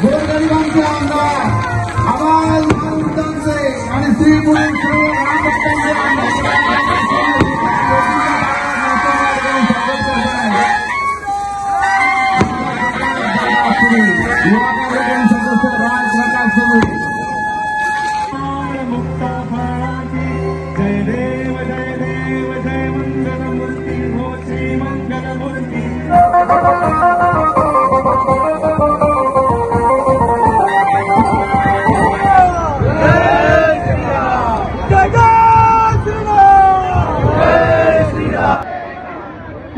गोरगरिबांचे आमदार आवाज आणि स्त्री पुरुष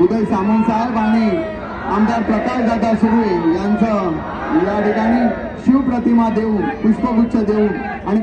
उदय सामंत साहेब आणि आमदार प्रकाश दादा सुर्वे यांचं या ठिकाणी शिवप्रतिमा देऊन पुष्पगुच्छ देऊन आणि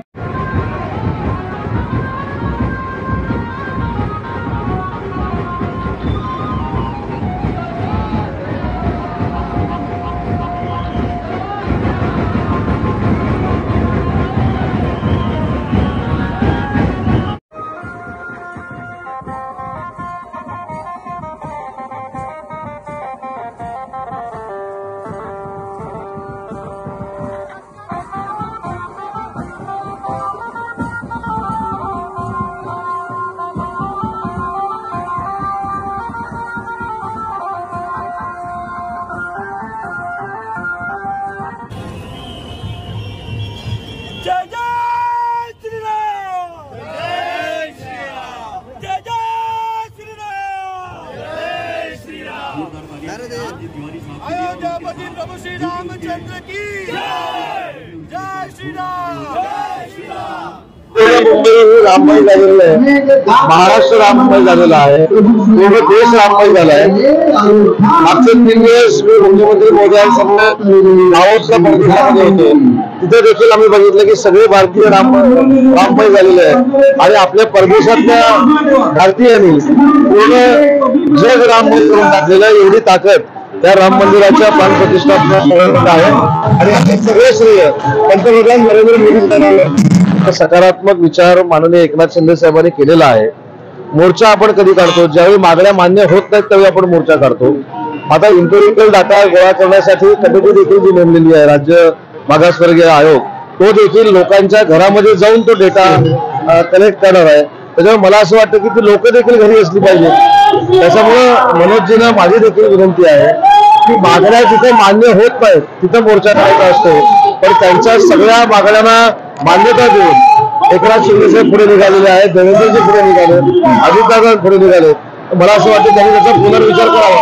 अयोध्यापति प्रभु श्री रामचंद्र की जय श्री राम, जय श्री राम। राममय झालेलं आहे, महाराष्ट्र राममय झालेला आहे, पूर्ण देश राममय झाला आहे। मागचे 3 दिवस मी मुख्यमंत्री महोदयांसमोर दावोसला परदेशामध्ये होते, तिथे देखील आम्ही बघितलं की सगळे भारतीय राममय झालेले आहेत आणि आपल्या परदेशातल्या भारतीयांनी पूर्ण जग राममय करून टाकलेलं आहे। एवढी ताकद त्या राम मंदिराच्या प्राणप्रतिष्ठापनेत आहे आणि हे सगळे श्रेय पंतप्रधान नरेंद्र मोदींना सकारात्मक विचार माननीय एकनाथ शिंदे साहेबांनी केलेला आहे। मोर्चा आपण कधी काढतो, ज्यावेळी मागण्या मान्य होत नाहीत त्यावेळी आपण मोर्चा काढतो। आता इम्पेरिकल डाटा गोळा करण्यासाठी कमिटी देखील जी नेमलेली आहे, राज्य मागासवर्गीय आयोग, तो देखील लोकांच्या घरामध्ये जाऊन तो डेटा कलेक्ट करणार आहे। त्याच्यामुळे मला असं वाटतं की ती लोक देखील घरी असली पाहिजे। त्याच्यामुळे मनोजजींना माझी देखील विनंती आहे की मागण्या जिथे मान्य होत नाहीत तिथं मोर्चा करायचा असतो, पण त्यांच्या सगळ्या मागण्यांना मान्यता देऊन एकनाथ शिंदे साहेब पुढे निघालेले आहेत, देवेंद्रजी पुढे निघाले, अजितदादा पुढे निघाले। मला असं वाटतं त्यांनी त्याचा पुनर्विचार करावा।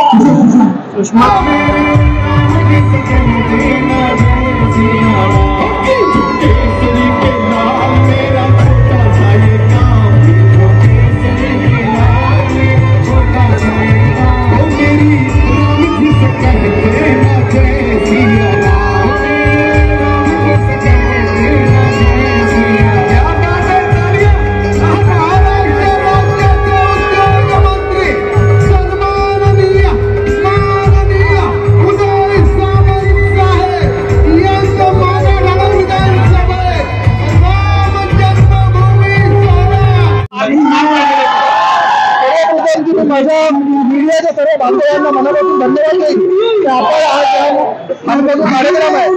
माझ्या मीडियाच्या सर्व बांधवांना मनापासून धन्यवाद देईन की आपण आज कार्यक्रम आहे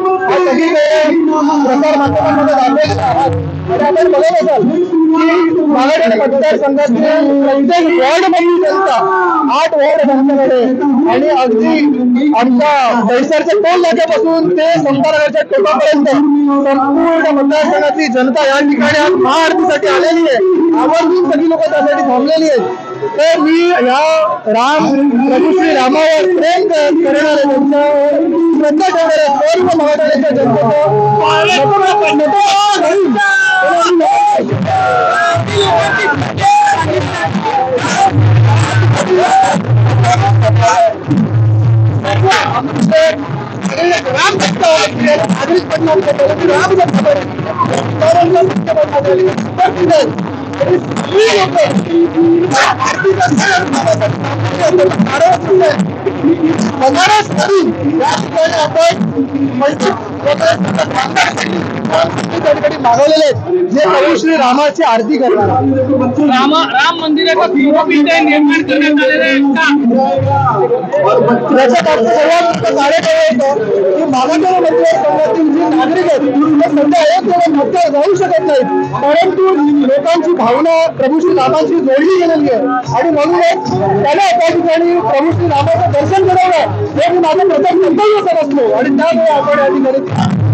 प्रसार माध्यमांमध्ये दाखवलेला आहात आणि आपण बघत असाल की मराठवाडा मतदारसंघातील प्रत्येक वॉर्डमधली जनता 8 वॉर्ड त्यांच्याकडे आणि अगदी आमच्या दहिसरच्या टोल नाक्यापासून ते समतानगरच्या टोकापर्यंत संपूर्ण मतदारसंघातली जनता या ठिकाणी आज महाआरतीसाठी आलेली आहे। आवर्जून सगळी लोक त्यासाठी थांबलेली आहेत। तर मी या प्रभू श्री रामावर प्रेम करणारे त्यांच्यावर श्रद्धा ठेवणारे सर्व मराठवाड्याच्या जनतेचं 15 तारीख या ठिकाणी आपण मागवलेले आहेत जे प्रभू श्री रामाची आरती करणार. राम मंदिराचा पीठ निर्माण करण्यात आलेलं आहे का? याच्यात आपलं सर्वात मोठं कार्य करायचं की मागाच्या मतदारसंघातील जे नागरिक आहेत ते सध्या एक वेळा मतदार जाऊ शकत नाहीत, परंतु लोकांची भावना प्रभू श्री रामांशी जोडली गेलेली आहे आणि म्हणूनच त्याला त्या ठिकाणी प्रभू श्री रामाचं दर्शन घडवणं हे मी माझं प्रथम कर्तव्य समजलो आणि त्यामुळे आपण या ठिकाणी